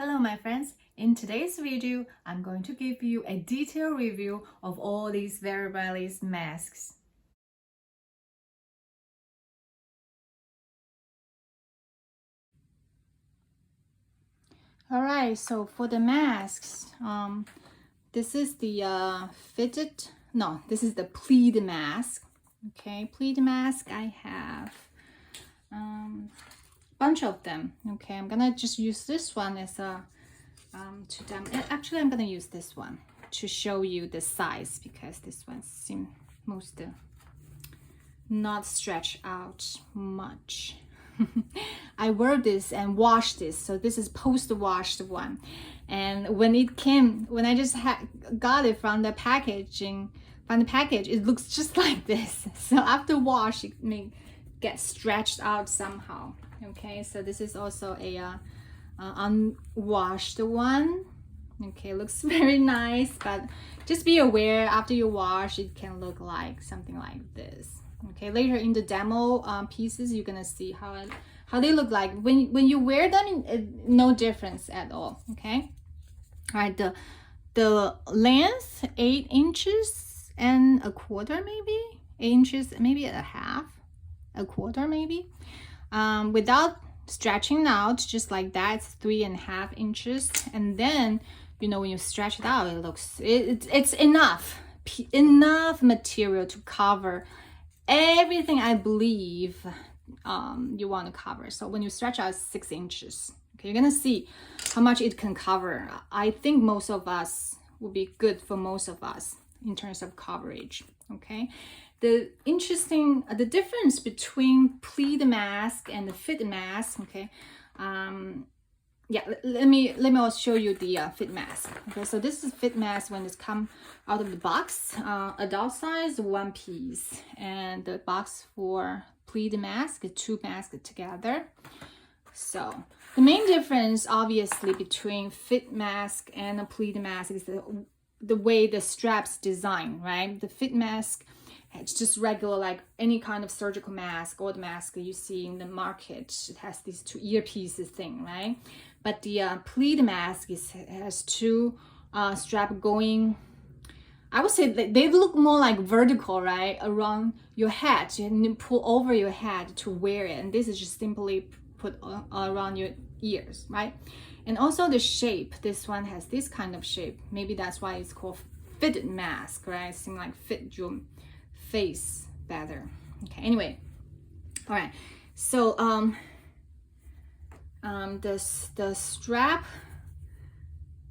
Hello my friends, in today's video I'm going to give you a detailed review of all these Vera masks. Alright, so for the masks, this is the this is the Pleated Mask. Okay, Pleated Mask, I have bunch of them. Okay, I'm gonna just use this one as a actually I'm gonna use this one to show you the size because this one seems most not stretch out much. I wear this and wash this, so this is post-washed one. And when I just got it from the package, it looks just like this. So after wash, it may get stretched out somehow. Okay, so this is also a unwashed one. Okay, looks very nice, but just be aware after you wash, it can look like something like this. Okay, later in the demo pieces, you're gonna see how they look like when you wear them. No difference at all. Okay, all right. The length 8 inches and a quarter, maybe 8 inches, maybe a half, a quarter, maybe. Without stretching out, just like that, it's 3.5 inches, and then when you stretch it out, it looks it's enough material to cover everything I believe you want to cover. So when you stretch out 6 inches, okay, you're gonna see how much it can cover. I think most of us will be good for most of us in terms of coverage. Okay, the difference between Pleated Mask and the Fit Mask. Okay, yeah, let me also show you the Fit Mask. Okay, so this is Fit Mask when it's come out of the box, adult size 1 piece, and the box for Pleated Mask, 2 masks together. So the main difference obviously between Fit Mask and a Pleated Mask is the way the straps design, right? The Fit Mask, it's just regular, like any kind of surgical mask or the mask you see in the market. It has these 2 earpieces thing, right? But the Pleated Mask has 2 strap going. I would say they look more like vertical, right, around your head, and you pull over your head to wear it. And this is just simply put around your ears, right? And also the shape. This one has this kind of shape. Maybe that's why it's called fitted mask, right? It seems like fit your face better. Okay. Anyway, all right. So the strap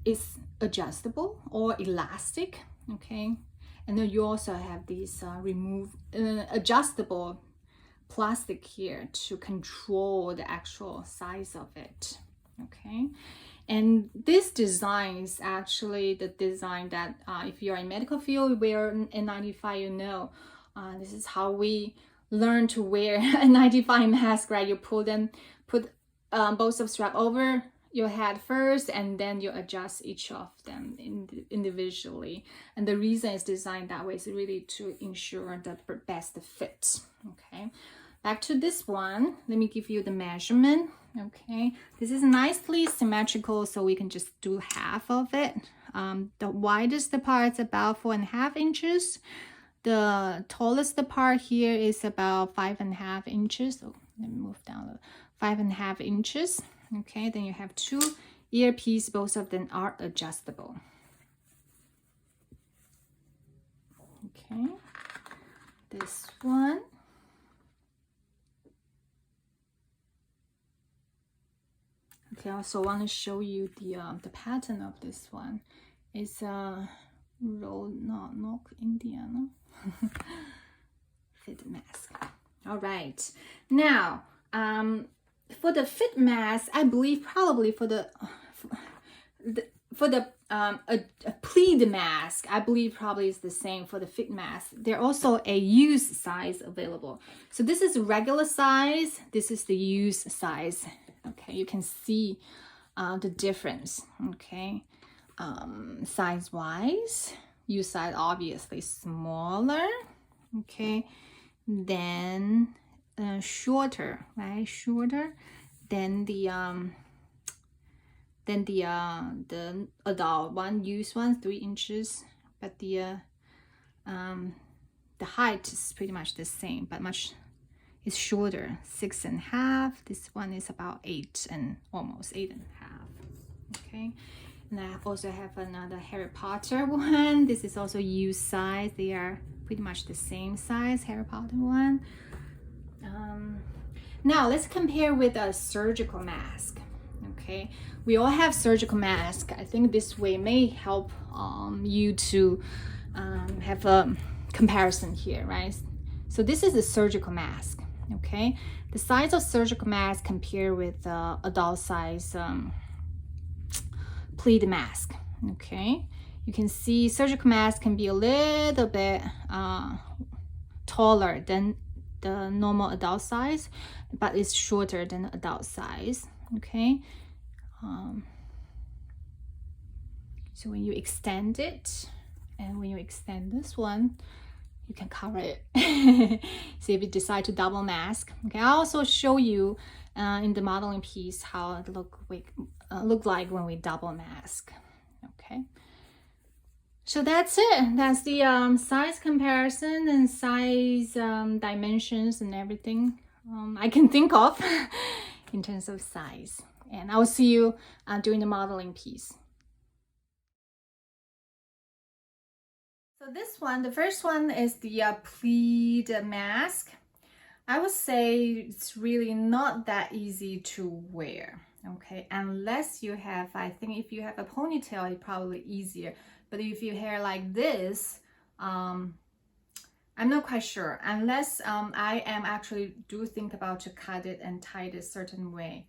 is adjustable or elastic. Okay, and then you also have these adjustable plastic here to control the actual size of it. Okay, and this design is actually the design that if you're in medical field, wear N95, this is how we learn to wear a N95 mask, right? You put both of strap over your head first, and then you adjust each of them individually. And the reason it's designed that way is really to ensure the best fit. Okay, back to this one. Let me give you the measurement. Okay, this is nicely symmetrical, so we can just do half of it. The widest part is about 4.5 inches. The tallest part here is about 5.5 inches. So let me move down a little. 5.5 inches. Okay, then you have 2 earpieces. Both of them are adjustable. Okay, this one. Okay, I also want to show you the pattern of this one. It's Roanoke, Indiana. Fit mask. All right, now for the Fit Mask, I believe probably for the Pleated Mask, I believe probably is the same for the Fit Mask. There's also a use size available. So this is regular size. This is the use size. Okay, you can see the difference. Okay, size wise, use size obviously smaller. Okay, then shorter, right? Shorter than the Then the adult one, used one, 3 inches, but the height is pretty much the same, but it's shorter, 6.5. This one is about 8 and almost 8.5. Okay, and I also have another Harry Potter one. This is also used size. They are pretty much the same size, Harry Potter one. Now let's compare with a surgical mask. Okay, we all have surgical mask. I think this way may help you to have a comparison here, right? So this is a surgical mask. Okay, the size of surgical mask compared with adult size pleated mask. Okay, you can see surgical mask can be a little bit taller than the normal adult size, but it's shorter than the adult size. Okay, so when you extend it, and when you extend this one, you can cover it. So if you decide to double mask, okay, I'll also show you in the modeling piece how it look like when we double mask. Okay, so that's it. That's the size comparison and size dimensions and everything I can think of in terms of size. And I'll see you during the modeling piece. So this one, the first one is the pleated mask. I would say it's really not that easy to wear, okay? Unless you have, I think if you have a ponytail, it's probably easier. But if you hair like this, I'm not quite sure. Unless I am actually do think about to cut it and tie it a certain way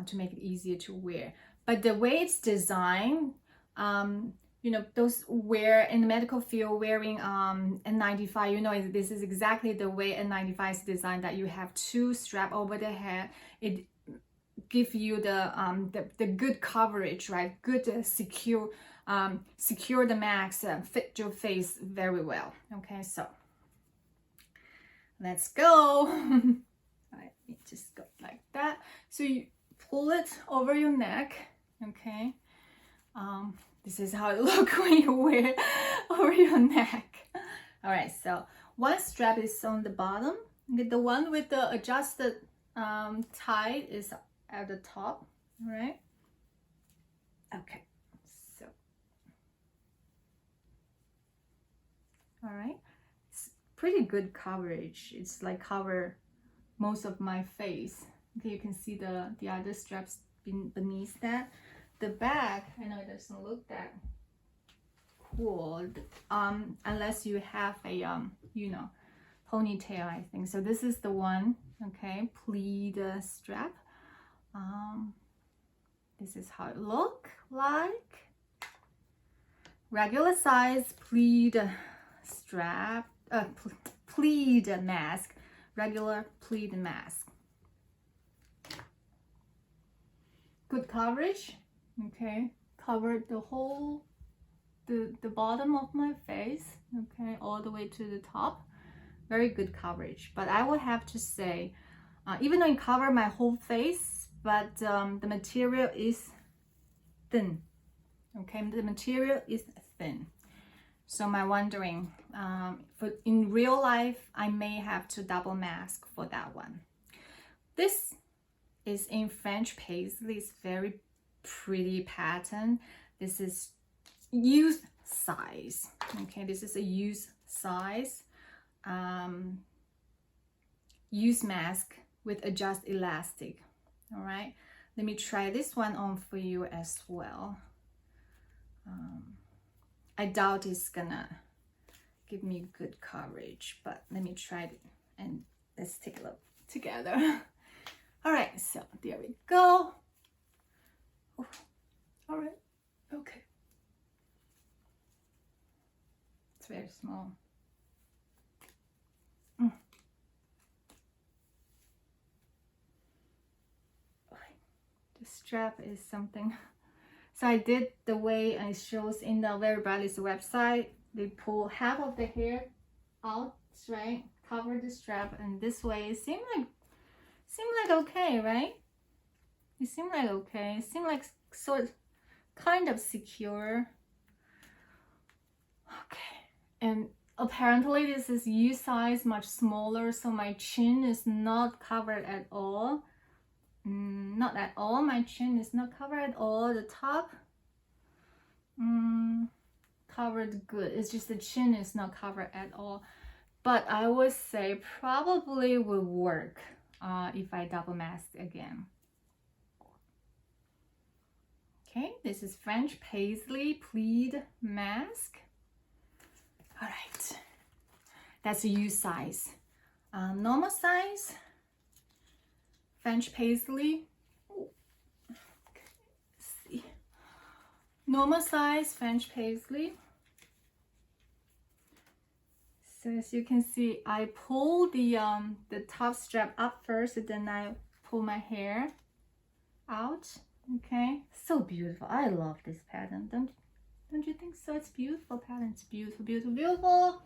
to make it easier to wear. But the way it's designed, you know, those wear in the medical field wearing N95, you know, this is exactly the way N95 is designed, that you have 2 straps over the head. It gives you the good coverage, right? Good secure the mask, fit your face very well. Okay, so let's go. Right, just go like that. So you pull it over your neck. Okay. This is how it looks when you wear it over your neck. All right, so one strap is on the bottom. The one with the adjusted tie is at the top. All right. Okay, so all right, it's pretty good coverage. It's like cover most of my face. Okay, you can see the other straps beneath that. The back, I know it doesn't look that cool unless you have a you know, ponytail, I think. So this is the one, okay, pleat strap. This is how it look like. Regular size pleat strap, pleat mask, regular pleat mask. Good coverage. Okay, covered the whole the bottom of my face, okay, all the way to the top. Very good coverage. But I would have to say, even though it covered my whole face, but the material is thin. Okay, the material is thin. So I'm wondering, for in real life, I may have to double mask for that one. This is in French paisley. It's very pretty pattern. This is youth size. Okay, this is a youth size. Youth mask with adjust elastic. All right, let me try this one on for you as well. I doubt it's gonna give me good coverage, but let me try it and let's take a look together. All right, so there we go. Oh, all right, okay. It's very small. The strap is something. So I did the way it shows in the Vera website. They pull half of the hair out, right? Cover the strap, and this way it seemed like okay, right? It seemed like okay. It seemed like kind of secure. Okay, and apparently this is U size, much smaller, so my chin is not covered at all. Not at all, my chin is not covered at all. The top covered good, it's just the chin is not covered at all. But I would say probably will work if I double mask again. Okay, this is French Paisley Pleated Mask. All right, that's a U size. Normal size, French Paisley. Okay, let's see. Normal size, French Paisley. So as you can see, I pull the top strap up first, and then I pull my hair out. Okay, so beautiful. I love this pattern. Don't you think so? It's beautiful pattern. It's beautiful, beautiful, beautiful.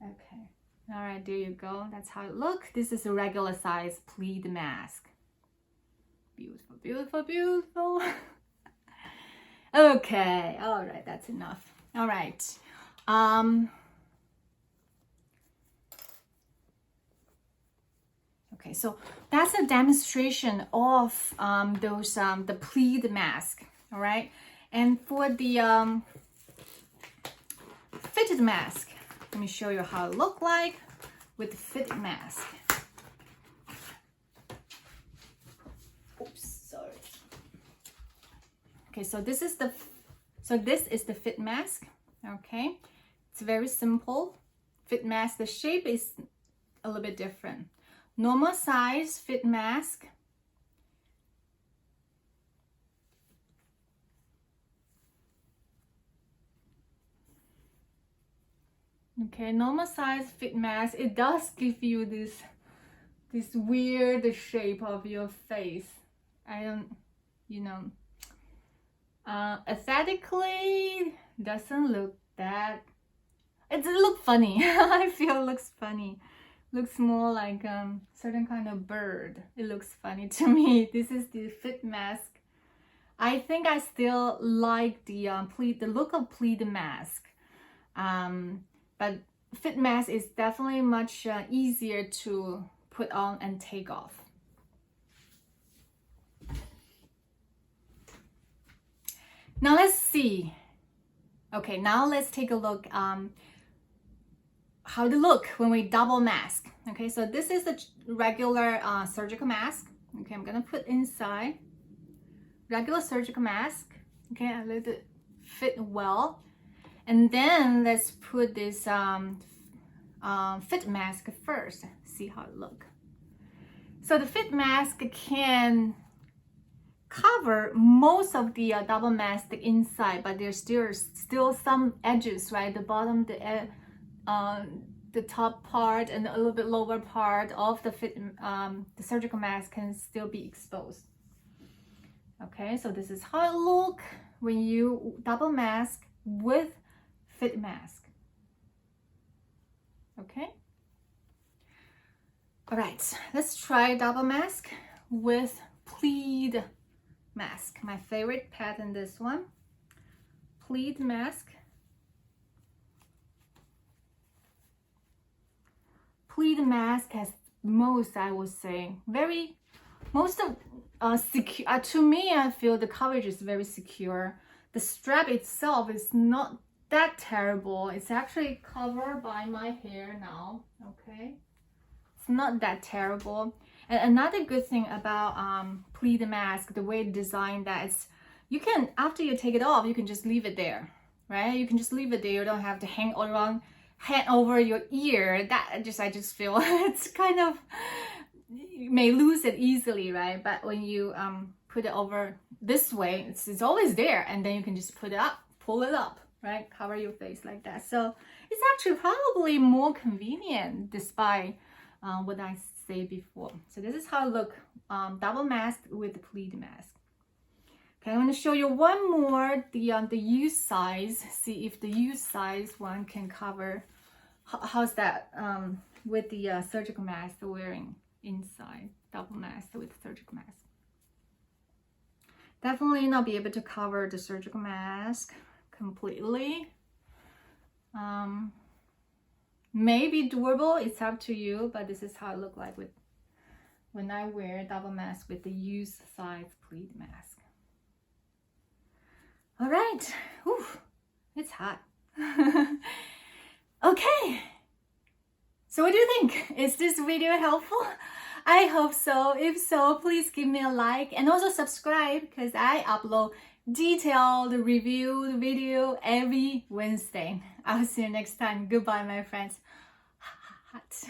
Okay. All right, there you go. That's how it looks. This is a regular size pleat mask. Beautiful, beautiful, beautiful. Okay. All right, that's enough. All right. Okay, so that's a demonstration of the pleat mask. All right, and for the fitted mask, let me show you how it look like with the fitted mask. Oops, sorry. Okay, so this is the fit mask. Okay, it's very simple fit mask. The shape is a little bit different. Normal size fit mask. Okay, normal size fit mask. It does give you this weird shape of your face. I don't, you know, aesthetically doesn't look that. It looks funny. I feel it looks funny. Looks more like certain kind of bird. It looks funny to me. This is the fit mask. I think I still like the look of pleated mask. But fit mask is definitely much easier to put on and take off. Now let's see. Okay, now let's take a look how to look when we double mask. Okay, so this is a regular surgical mask. Okay, I'm gonna put inside regular surgical mask. Okay, I let it fit well, and then let's put this fit mask first. See how it look. So the fit mask can cover most of the double mask inside, but there's still some edges, right? The bottom, the top part and a little bit lower part of the the surgical mask can still be exposed. Okay, so this is how it look when you double mask with fit mask. Okay. All right, let's try double mask with pleat mask. My favorite pattern, this one. Pleat mask. Pleat mask has most, I would say, most of secure. To me, I feel the coverage is very secure. The strap itself is not that terrible. It's actually covered by my hair now. Okay, it's not that terrible. And another good thing about pleated mask, the way it designed that is, you can, after you take it off, you can just leave it there, right? You can just leave it there. You don't have to hang around, hand over your ear. I just feel it's kind of, you may lose it easily, right? But when you put it over this way, it's always there, and then you can just put it up, pull it up, right? Cover your face like that. So it's actually probably more convenient, despite what I say before. So this is how it look, double mask with the pleat mask. Okay, I'm going to show you one more, the U size. See if the U size one can cover. How's that with the surgical mask wearing inside, double mask with surgical mask. Definitely not be able to cover the surgical mask completely. Maybe doable, it's up to you, but this is how it look like when I wear double mask with the used size pleated mask. All right, whew, it's hot. Okay, so what do you think? Is this video helpful? I hope so. If so, please give me a like and also subscribe, because I upload detailed review video every Wednesday. I'll see you next time. Goodbye, my friends. Hot.